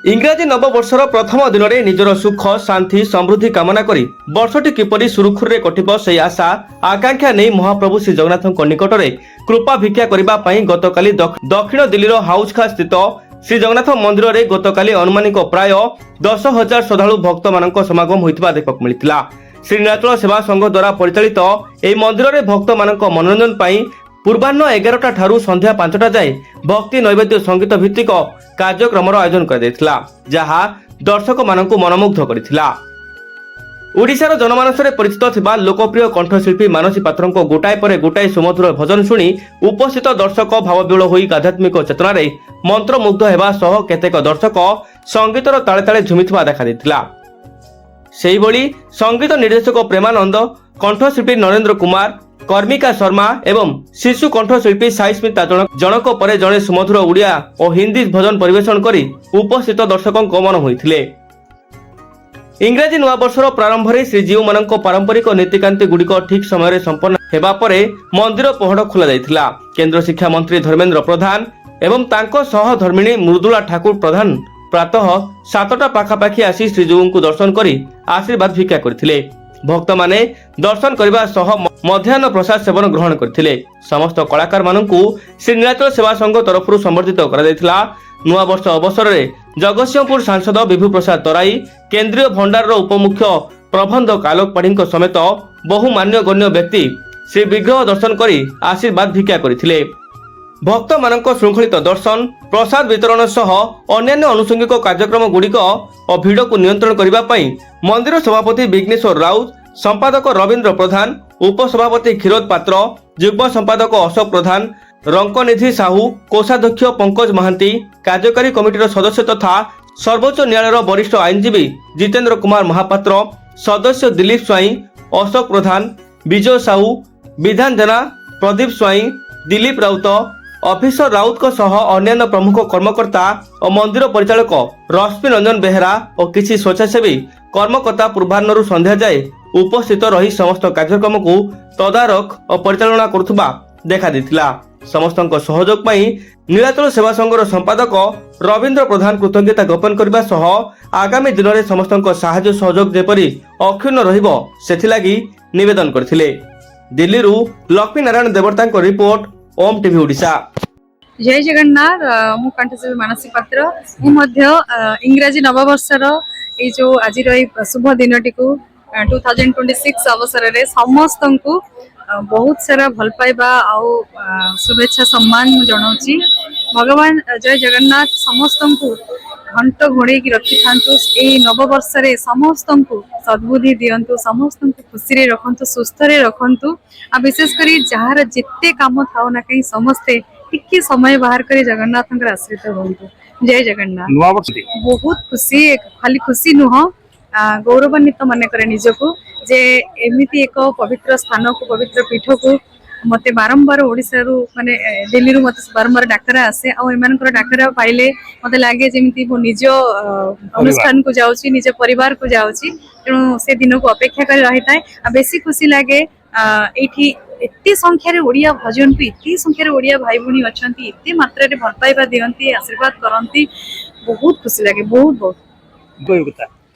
इंग्राजी नववर्षर प्रथम दिन में निजर सुख शांति समृद्धि कामना करी वर्षटी किपरि सुरुखुरे कटिब से आशा आकांक्षा नहीं महाप्रभु श्री जगन्नाथ निकट में कृपा भिक्षा करने गतकाली दक्षिण दिल्ली हाउस खास स्थित श्री जगन्नाथ मंदिर में गतकाली अनुमानिक प्राय 10,000 श्रद्धालु भक्त मान समागम होता देखा मिलता। श्री नीलाचल सेवा संघ द्वारा परिचालित यह मंदिर में भक्त मान मनोरंजन पूर्वाह्न 11टा ठारू संध्या 5टा जाए भक्ति नैवेद्य संगीत भित्तिक कार्यक्रम आयोजन कर जहा दर्शक मानक मनमुग्ध करथिला। ओडिशार जनमानस परिचित थिबा लोकप्रिय कंठशिल्पी मानसी पात्र गोटाए पर गोटाए सुमधुर भजन शुणी उपस्थित दर्शक भावविह्वल होई आध्यात्मिक चेतना रे मंत्रमुग्ध हेबा सह केतेक दर्शक संगीतर ताले ताले झुमिथिबा देखा दिथिला। सेही भली संगीत निर्देशक प्रेमानंद, कंठशिल्पी नरेंद्र कुमार, कर्मिका शर्मा एवं शिशु कंठशिल्पी साईस्मिता जनक पर जड़े सुमधुर ओडिया और हिंदी भजन परिवेषण करी उपस्थित दर्शकों मन होइथिले। इंग्राजी नववर्षर प्रारंभ में श्रीजीव मान पारंपरिक नीतिकांति गुड़िक ठीक समय संपन्न हेबा परे मंदिर पहड़ खोल जाइथिला। केंद्र शिक्षा मंत्री धर्मेंद्र प्रधान एवं तांको सहधर्मिणी मृदुला ठाकुर प्रधान प्रातः 7टा पाखापाखि आसी श्रीजीव को दर्शन करी आशीर्वाद भिक्षा करथिले। भक्त माने दर्शन करने सह मध्याह्न प्रसाद सेवन ग्रहण करथिले। समस्त कलाकार मानकु श्री नीलाचल सेवा संघ तरफ संबर्धित करा नुआ वर्ष अवसर में जगतसिंहपुर सांसद विभू प्रसाद तराई, केंद्रीय भंडार उपमुख्य प्रबंध आलोक पाढ़ी समेत बहु मान्यगण्य व्यक्ति श्री विग्रह दर्शन करी आशीर्वाद भिक्षा करथिले। भक्त मानक श्रृंखलित दर्शन प्रसाद वितरण सह अन्यान्य आनुषंगिक कार्यक्रम गुड़िक और भीड़ को नियंत्रण करने मंदिर सभापति विघ्नेश्वर राउत, संपादक रवींद्र प्रधान, उपसभापति क्षीरोद पात्र, युग्म संपादक अशोक प्रधान, रंकनिधि साहू, कोषाध्यक्ष पंकज महांती, कार्यकारी कमिटीर सदस्य तथा सर्वोच्च न्यायालय वरिष्ठ आईनजीवी जितेंद्र कुमार महापात्र, सदस्य दिलीप स्वाई, अशोक प्रधान, विजय साहू, विधान जेना, प्रदीप स्वाई, दिलीप राउत, ऑफिसर राउत सह अन्य प्रमुख कर्मकर्ता और मंदिर परिचालक रश्मि रंजन बेहेरा और किसी स्वेच्छासेवी कर्मकर्ता पूर्वाह्न संध्या जाए उपस्थित रही समस्त कार्यक्रम को तदारख और परिचालना करुवा देखा दिथिला। समस्त सहयोग पाई नीलाचल सेवा संघर संपादक रवींद्र प्रधान कृतज्ञता ज्ञापन करने सह आगामी दिन में समस्त साहाय्य सहयोग जेपरी अक्षुण्ण रहिबो सेथिलागी निवेदन करथिले। दिल्ली लक्ष्मी नारायण देवता रिपोर्ट ओम टीवी ओडिशा। जय जगन्नाथ। मु कंठशिल्पी मानसी पात्र इंग्राजी नववर्षर ये जो आज शुभ दिन टी 2026 अवसर में समस्त को बहुत सारा भल पाइबा आ शुभेच्छा सम्मान जनाऊँगी। भगवान जय जगन्नाथ समस्त को घंट घोड़े की रखि था नववर्ष समस्त को सद्बुद्धि दिंतु, समस्त को खुशी रखु, सुस्थ रखु आ विशेषकर जार जिते काम थाउ ना कहीं समस्ते टिके समय बाहर कर जगन्नाथ आश्रित हूँ। जय जगन्नाथ। बहुत खुशी, खाली खुशी नुह गौरवान्वित मन करे निजको जे एमिति एक पवित्र स्थान को, पवित्र पीठ को मते बारंबार ओडिसा रु माने दिल्ली रु मते बारंबार डाक्टर आसे आ एमानकर डाक्टर पाइले मते लागे जेमिति मो निज अनुष्ठान को जाउची, निज परिवार को जाउची, तेणु से दिन को अपेक्षा कर रही थाए। आ बेसी खुशी लागे एठी एते संख्या रे ओडिया भजन को, एते संख्या रे ओडिया भाई भूणी अछंती, एते मात्रा रे भल पाइबा दियंती, आशीर्वाद करंती, बहुत खुशी लागे। बहुत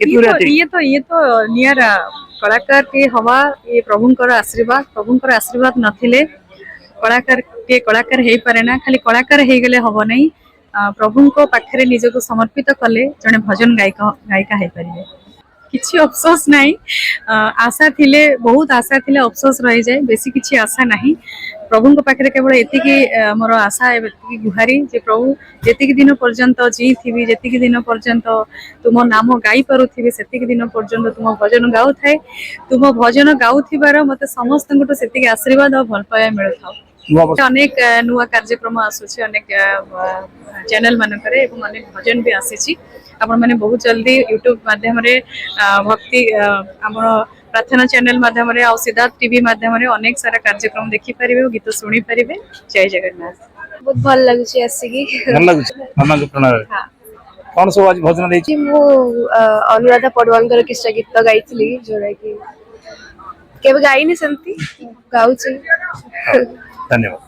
ये तो नियर कलाकार के हवा ये प्रभुंकर आशीर्वाद नथिले कलाकार हे पारे ना। खाली कलाकार हे गले हबो नहीं, प्रभु को पाखरे निज को समर्पित कले जने भजन गायिका हे परिबे। किछि अफसोस नहीं, आशा थिले, बहुत आशा थिले अफसोस रही जाए, बेसी किछि आशा नहीं। प्रभु को पाखरे केवल एतिकी मोर आशा है, एतिकी गुहारी जे प्रभु जेतिकी दिन पर्यंत जी थी, जेतिकी दिन पर्यंत तुम नाम गाई पारुथिबे, सेतिकी दिन पर्यंत तुम भजन गाउ थाए, तुम भजन गाउ थिबार मते समस्त गोटे सेतिकी आशीर्वाद और भल पाया मिल थाउ। अनेक नुआ कार्यक्रम आसुछि, अनेक चैनल मानकरे एवं अनेक भजन भी आसीछि। आपण माने बहुत जल्दी यूट्यूब माध्यम रे भक्ति हमर प्रार्थना चैनल माध्यम रे आ सिद्धार्थ टीवी माध्यम रे अनेक सारा कार्यक्रम देखि परिबे, गीत सुनी परिबे। जय जगन्नाथ। बहुत भल लागुछि आसीकी। भल लागुछि मामा के प्रणाम। हां कोन सब आज भजन देछि? मु अनुराधा पडवांकर किस्सा गीत गाइथिली, जोरा कि केबे गाइनी सेंती गाउछि। धन्यवाद।